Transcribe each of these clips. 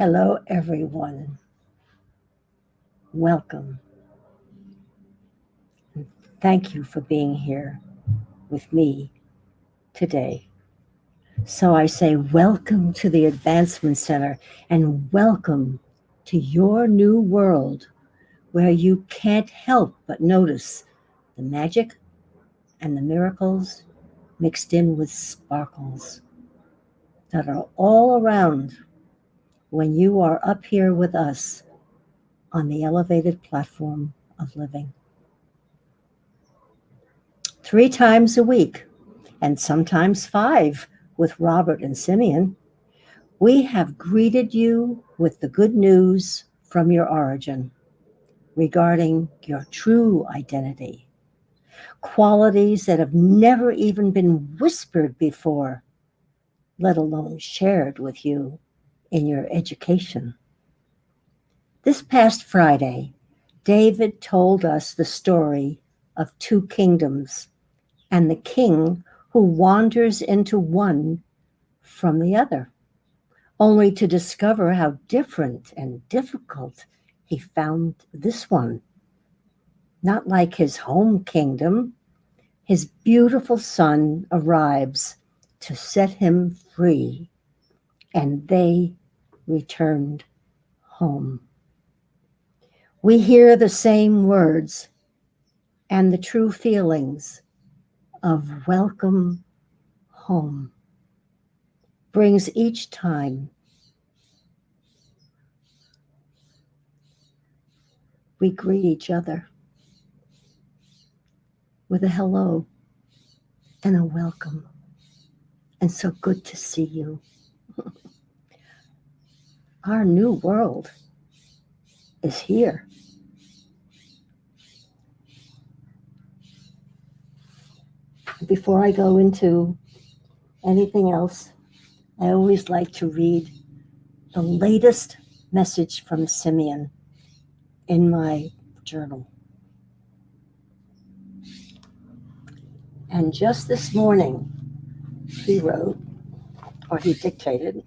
Hello, everyone. Welcome. Thank you for being here with me today. So I say, welcome to the Advancement Center and welcome to your new world where you can't help but notice the magic and the miracles mixed in with sparkles that are all around when you are up here with us on the elevated platform of living. 3 times a week, and sometimes 5 with Robert and Simeon, we have greeted you with the good news from your origin regarding your true identity, qualities that have never even been whispered before, let alone shared with you in your education. This past Friday, David told us the story of 2 kingdoms and the king who wanders into one from the other, only to discover how different and difficult he found this one. Not like his home kingdom, his beautiful son arrives to set him free, and they returned home. We hear the same words and the true feelings of welcome home brings each time we greet each other with a hello and a welcome. And so good to see you. Our new world is here. Before I go into anything else, I always like to read the latest message from Simeon in my journal. And just this morning, he wrote, or he dictated,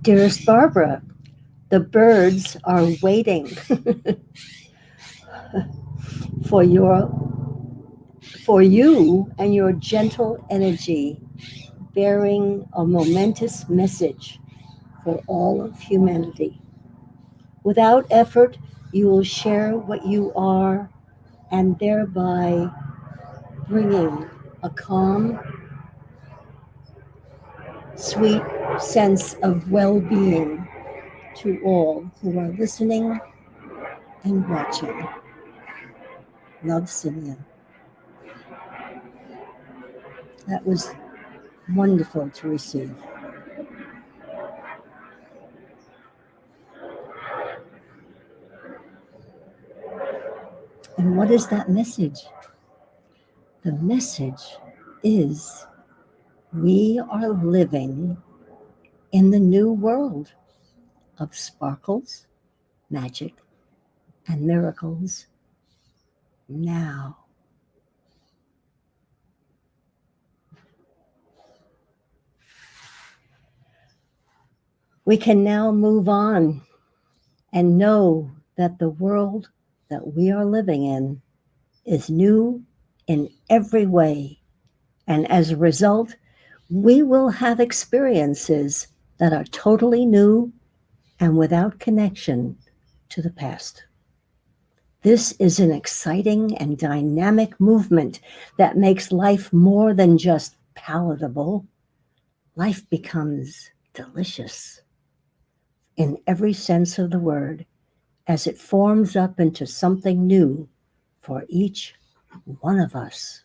"Dearest Barbara, the birds are waiting for you and your gentle energy, bearing a momentous message for all of humanity. Without effort, you will share what you are and thereby bringing a calm, sweet sense of well being to all who are listening and watching. Love, Simeon." That was wonderful to receive. And what is that message? The message is we are living in the new world of sparkles, magic, and miracles now. We can now move on and know that the world that we are living in is new in every way. And as a result, we will have experiences that are totally new and without connection to the past. This is an exciting and dynamic movement that makes life more than just palatable. Life becomes delicious in every sense of the word as it forms up into something new for each one of us.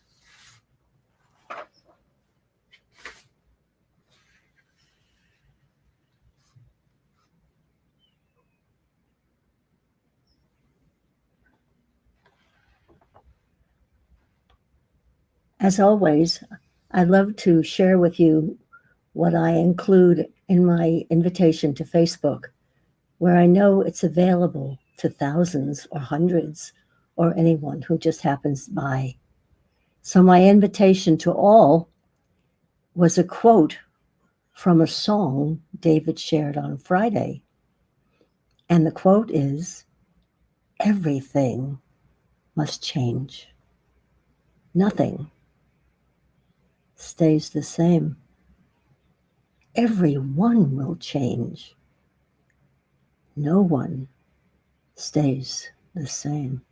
As always, I love to share with you what I include in my invitation to Facebook, where I know it's available to thousands or hundreds or anyone who just happens by. So my invitation to all was a quote from a song David shared on Friday. And the quote is, "Everything must change. Nothing stays the same. Everyone will change. No one stays the same."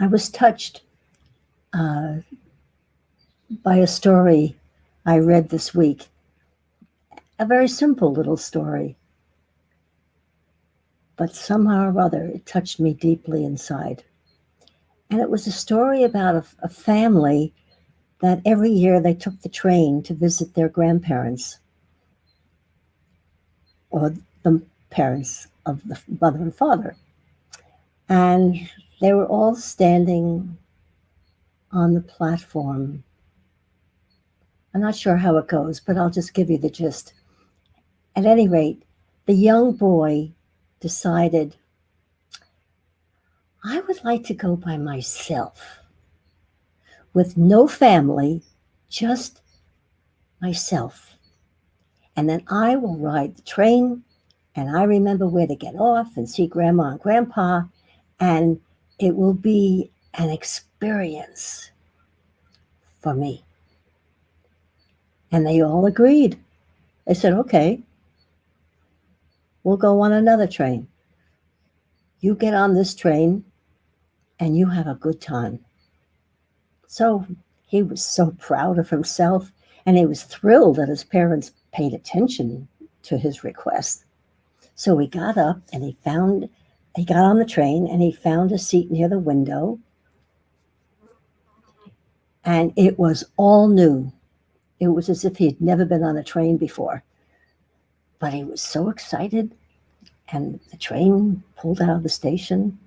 I was touched by a story I read this week, a very simple little story, but somehow or other it touched me deeply inside. And it was a story about a family that every year they took the train to visit their grandparents, or the parents of the mother and father. And they were all standing on the platform. I'm not sure how it goes, but I'll just give you the gist. At any rate, the young boy decided, "I would like to go by myself with no family, just myself. And then I will ride the train, and I remember where to get off and see grandma and grandpa, and it will be an experience for me." And they all agreed. They said, "Okay, we'll go on another train. You get on this train and you have a good time." So he was so proud of himself, and he was thrilled that his parents paid attention to his request. So he got up and he got on the train and he found a seat near the window, and it was all new. It was as if he had never been on a train before. But he was so excited, and the train pulled out of the station,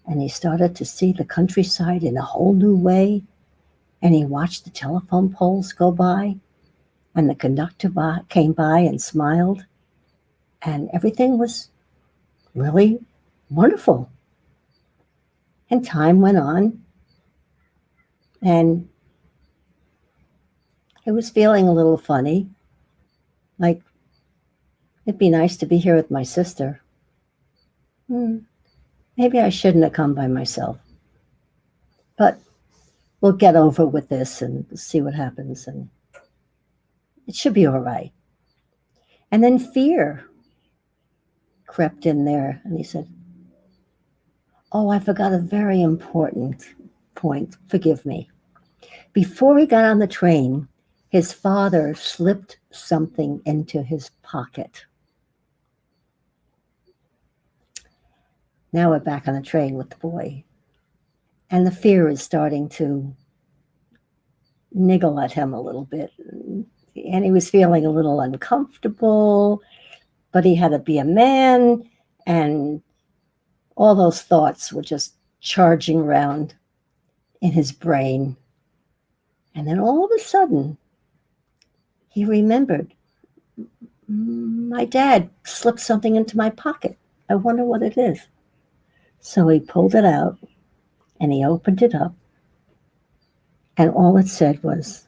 and he started to see the countryside in a whole new way. And he watched the telephone poles go by, and the conductor came by and smiled, and everything was really wonderful. And time went on, and he was feeling a little funny, like, it'd be nice to be here with my sister. Maybe I shouldn't have come by myself. But we'll get over with this and see what happens, and it should be all right. And then fear crept in there, and he said, "Oh, I forgot a very important point. Forgive me." Before he got on the train, his father slipped something into his pocket. Now we're back on the train with the boy, and the fear is starting to niggle at him a little bit. And he was feeling a little uncomfortable, but he had to be a man, and all those thoughts were just charging around in his brain. And then all of a sudden, he remembered, "My dad slipped something into my pocket. I wonder what it is." So he pulled it out and he opened it up, and all it said was,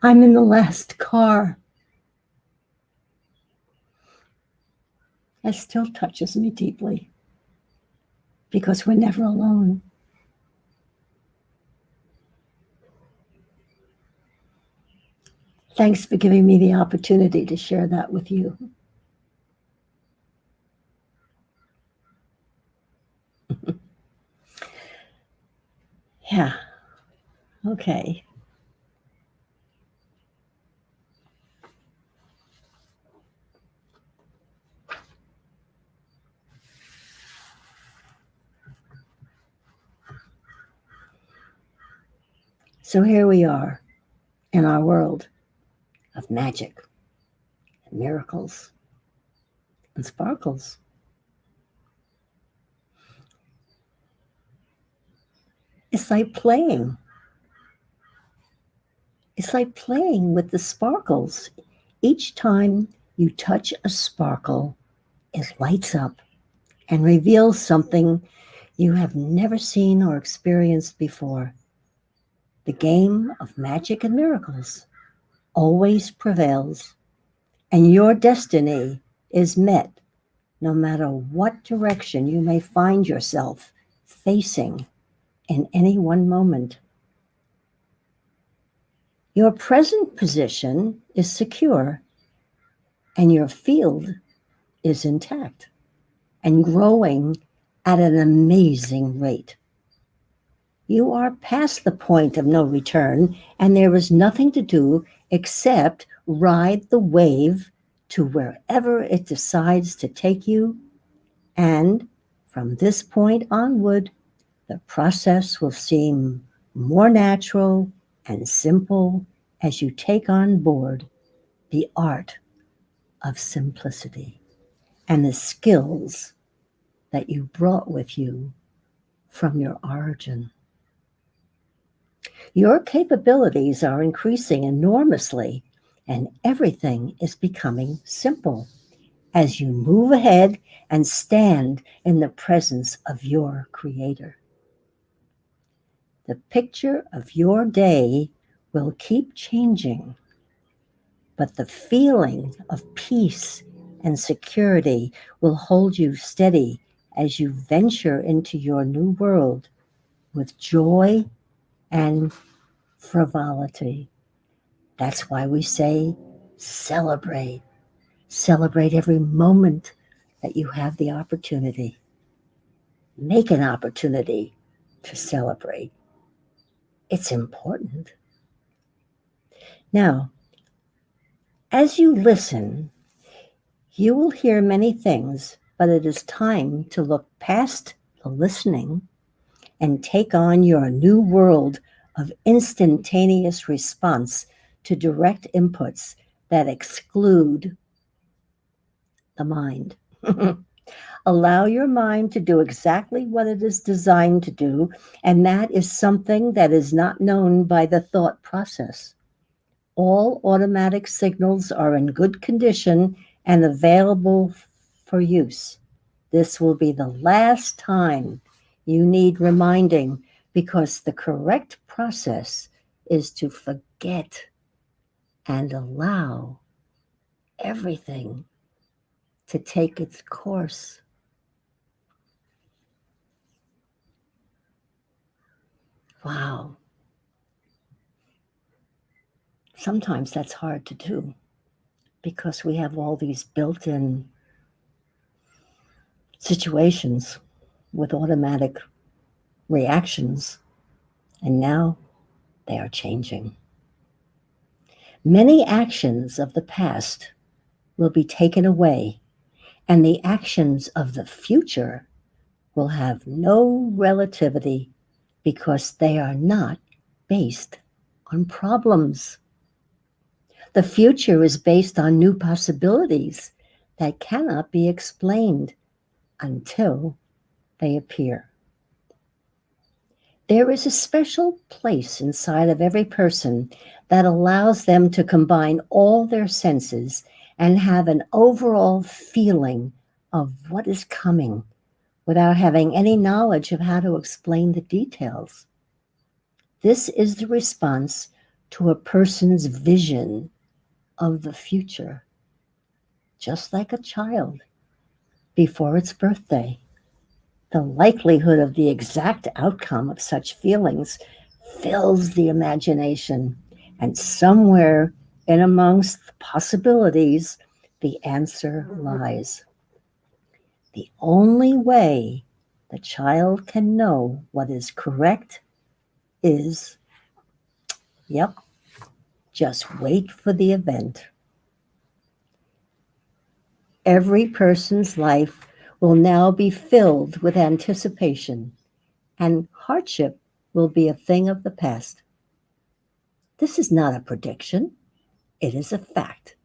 "I'm in the last car." It still touches me deeply because we're never alone. Thanks for giving me the opportunity to share that with you. Yeah. Okay. So here we are in our world of magic and miracles and sparkles. It's like playing. It's like playing with the sparkles. Each time you touch a sparkle, it lights up and reveals something you have never seen or experienced before. The game of magic and miracles always prevails, and your destiny is met no matter what direction you may find yourself facing in any one moment. Your present position is secure, and your field is intact and growing at an amazing rate. You are past the point of no return, and there is nothing to do except ride the wave to wherever it decides to take you. And from this point onward, the process will seem more natural and simple as you take on board the art of simplicity and the skills that you brought with you from your origin. Your capabilities are increasing enormously, and everything is becoming simple as you move ahead and stand in the presence of your Creator. The picture of your day will keep changing, but the feeling of peace and security will hold you steady as you venture into your new world with joy and frivolity. That's why we say celebrate. Celebrate every moment that you have the opportunity. Make an opportunity to celebrate. It's important. Now, as you listen, you will hear many things, but it is time to look past the listening and take on your new world of instantaneous response to direct inputs that exclude the mind. Allow your mind to do exactly what it is designed to do, and that is something that is not known by the thought process. All automatic signals are in good condition and available for use. This will be the last time you need reminding, because the correct process is to forget and allow everything to take its course. Wow. Sometimes that's hard to do because we have all these built in situations with automatic reactions, and now they are changing. Many actions of the past will be taken away, and the actions of the future will have no relativity because they are not based on problems. The future is based on new possibilities that cannot be explained until they appear. There is a special place inside of every person that allows them to combine all their senses and have an overall feeling of what is coming without having any knowledge of how to explain the details. This is the response to a person's vision of the future, just like a child before its birthday. The likelihood of the exact outcome of such feelings fills the imagination, and somewhere in amongst the possibilities, the answer lies. The only way the child can know what is correct is, yep, just wait for the event. Every person's life will now be filled with anticipation, and hardship will be a thing of the past. This is not a prediction, it is a fact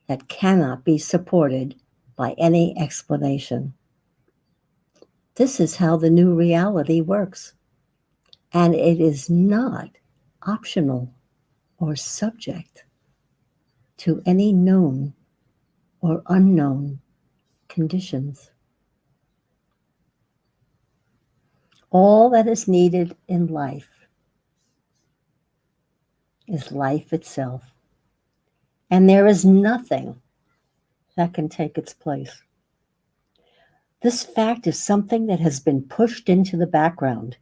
that cannot be supported by any explanation. This is how the new reality works, and it is not optional or subject to any known or unknown conditions. All that is needed in life is life itself, and there is nothing that can take its place. This fact is something that has been pushed into the background,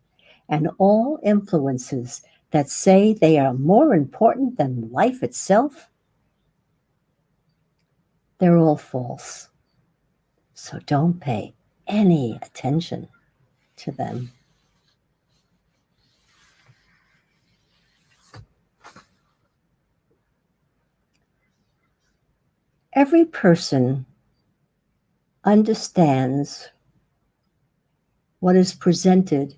and all influences that say they are more important than life itself, they're all false. So don't pay any attention to them. Every person understands what is presented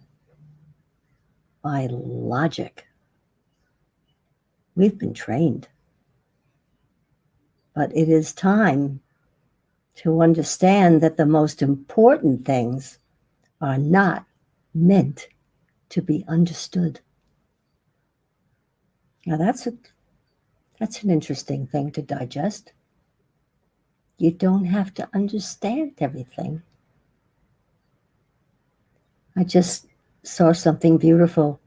by logic. We've been trained. But it is time to understand that the most important things are not meant to be understood. Now that's an interesting thing to digest. You don't have to understand everything. I just saw something beautiful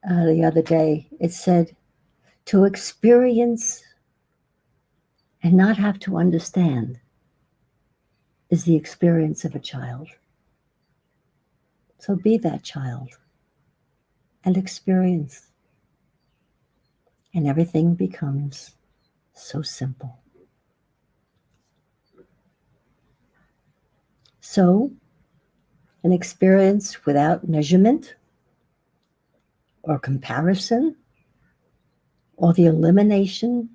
the other day. It said, to experience and not have to understand is the experience of a child. So be that child and experience. And everything becomes so simple. So, an experience without measurement or comparison or the elimination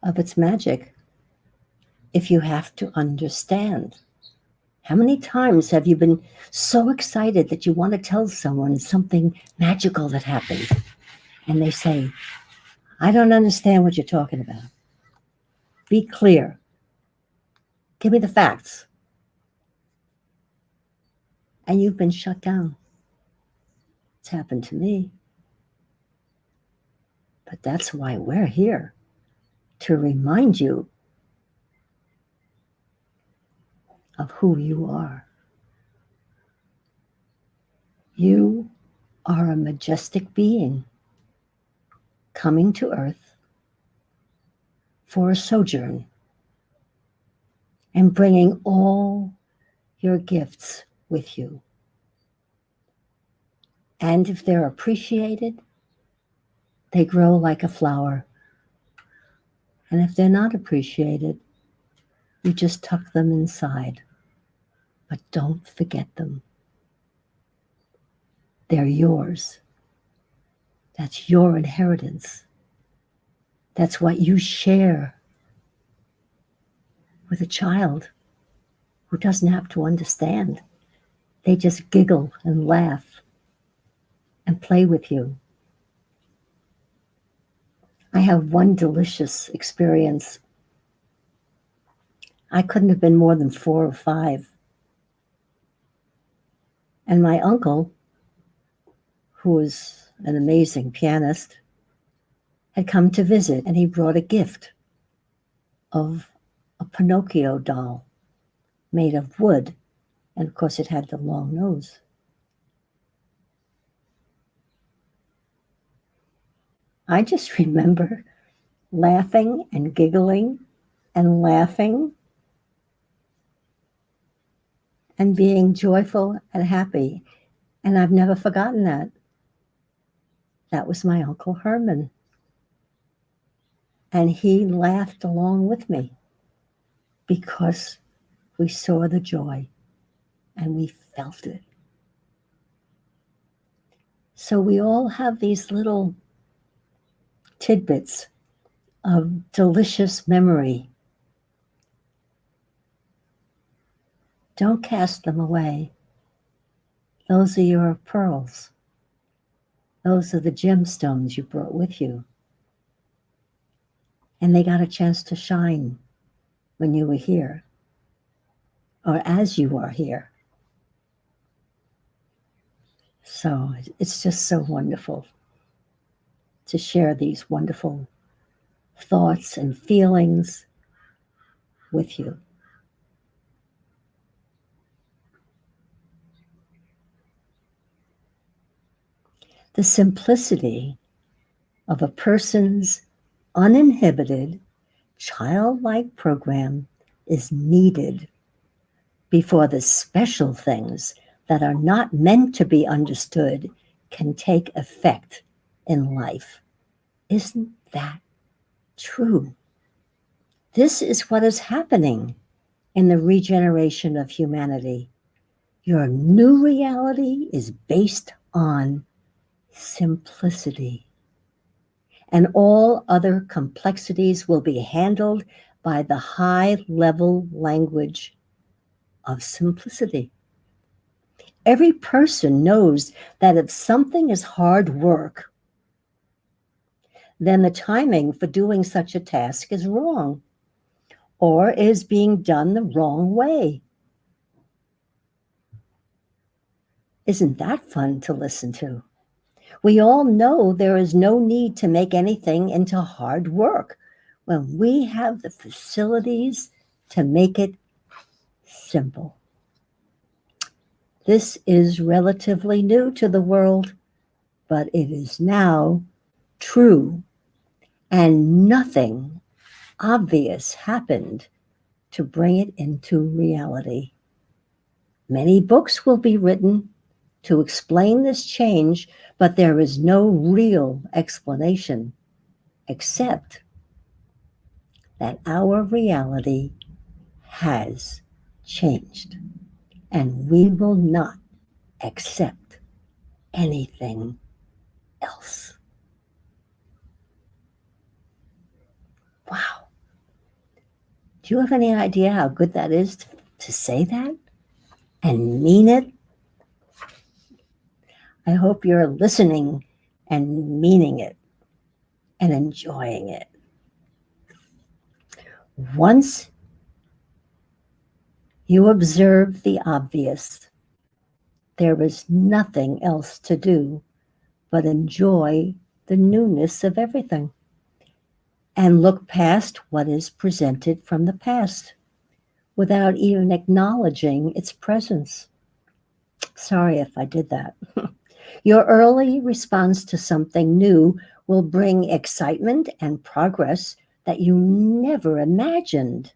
of its magic if you have to understand. How many times have you been so excited that you want to tell someone something magical that happened? And they say, I don't understand what you're talking about. Be clear. Give me the facts. And you've been shut down. It's happened to me. But that's why we're here, to remind you of who you are. You are a majestic being coming to Earth for a sojourn and bringing all your gifts with you. And if they're appreciated, they grow like a flower. And if they're not appreciated, you just tuck them inside. But don't forget them. They're yours. That's your inheritance. That's what you share with a child who doesn't have to understand. They just giggle and laugh and play with you. I have one delicious experience. I couldn't have been more than 4 or 5. And my uncle, who was an amazing pianist, had come to visit, and he brought a gift of a Pinocchio doll made of wood. And of course, it had the long nose. I just remember laughing and giggling and laughing and being joyful and happy. And I've never forgotten that. That was my Uncle Herman. And he laughed along with me because we saw the joy and we felt it. So we all have these little tidbits of delicious memory. Don't cast them away. Those are your pearls. Those are the gemstones you brought with you. And they got a chance to shine when you were here, or as you are here. So it's just so wonderful to share these wonderful thoughts and feelings with you. The simplicity of a person's uninhibited, childlike program is needed before the special things that are not meant to be understood can take effect in life. Isn't that true? This is what is happening in the regeneration of humanity. Your new reality is based on simplicity. And all other complexities will be handled by the high-level language of simplicity. Every person knows that if something is hard work, then the timing for doing such a task is wrong or is being done the wrong way. Isn't that fun to listen to? We all know there is no need to make anything into hard work when we have the facilities to make it simple. This is relatively new to the world, but it is now true, and nothing obvious happened to bring it into reality. Many books will be written to explain this change, but there is no real explanation except that our reality has changed, and we will not accept anything else. Wow. Do you have any idea how good that is to say that and mean it? I hope you're listening and meaning it and enjoying it. Once you observe the obvious, there is nothing else to do but enjoy the newness of everything and look past what is presented from the past without even acknowledging its presence. Sorry if I did that. Your early response to something new will bring excitement and progress that you never imagined.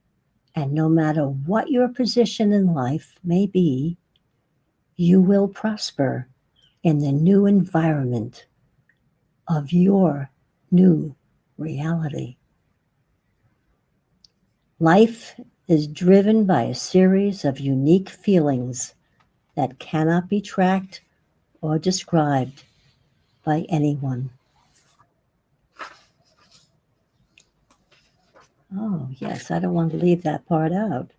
And no matter what your position in life may be, you will prosper in the new environment of your new reality. Life is driven by a series of unique feelings that cannot be tracked or described by anyone. Oh, yes, I don't want to leave that part out.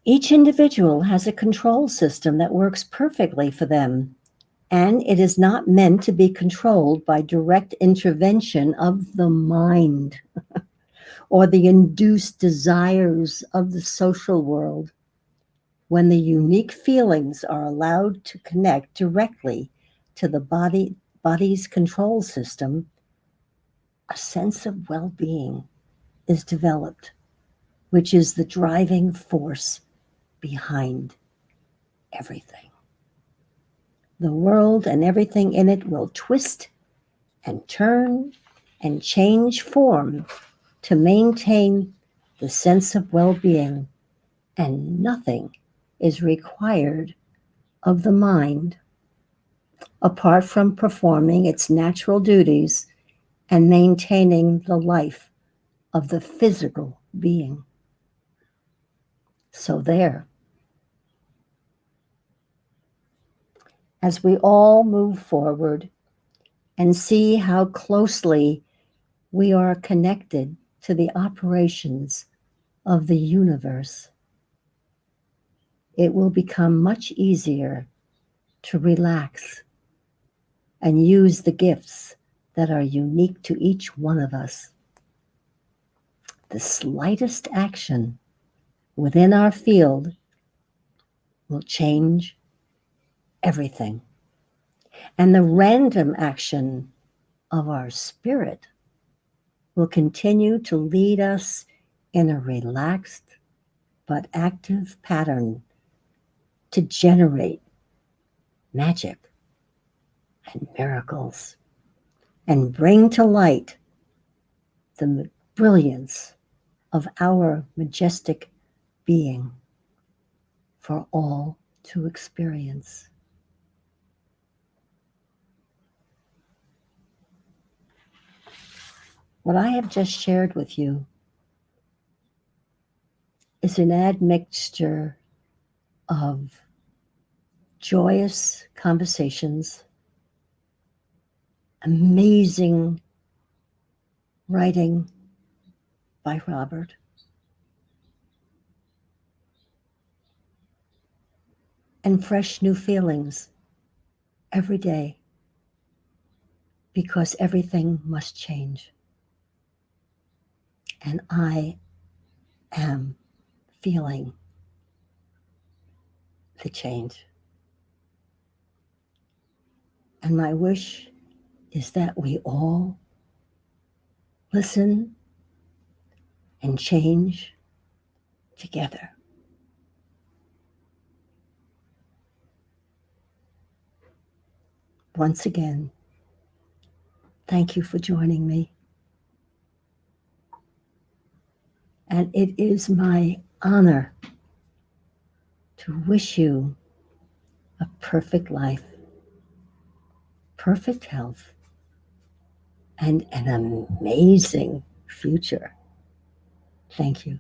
Each individual has a control system that works perfectly for them, and it is not meant to be controlled by direct intervention of the mind or the induced desires of the social world. When the unique feelings are allowed to connect directly to the body's control system, a sense of well-being is developed, which is the driving force behind everything. The world and everything in it will twist and turn and change form to maintain the sense of well-being, and nothing is required of the mind apart from performing its natural duties and maintaining the life of the physical being. So there. As we all move forward and see how closely we are connected to the operations of the universe, it will become much easier to relax and use the gifts that are unique to each one of us. The slightest action within our field will change everything. And the random action of our spirit will continue to lead us in a relaxed but active pattern to generate magic and miracles and bring to light the brilliance of our majestic being for all to experience. What I have just shared with you is an admixture of joyous conversations, amazing writing by Robert, and fresh new feelings every day, because everything must change. And I am feeling the change. And my wish is that we all listen and change together. Once again, thank you for joining me. And it is my honor to wish you a perfect life, perfect health, and an amazing future. Thank you.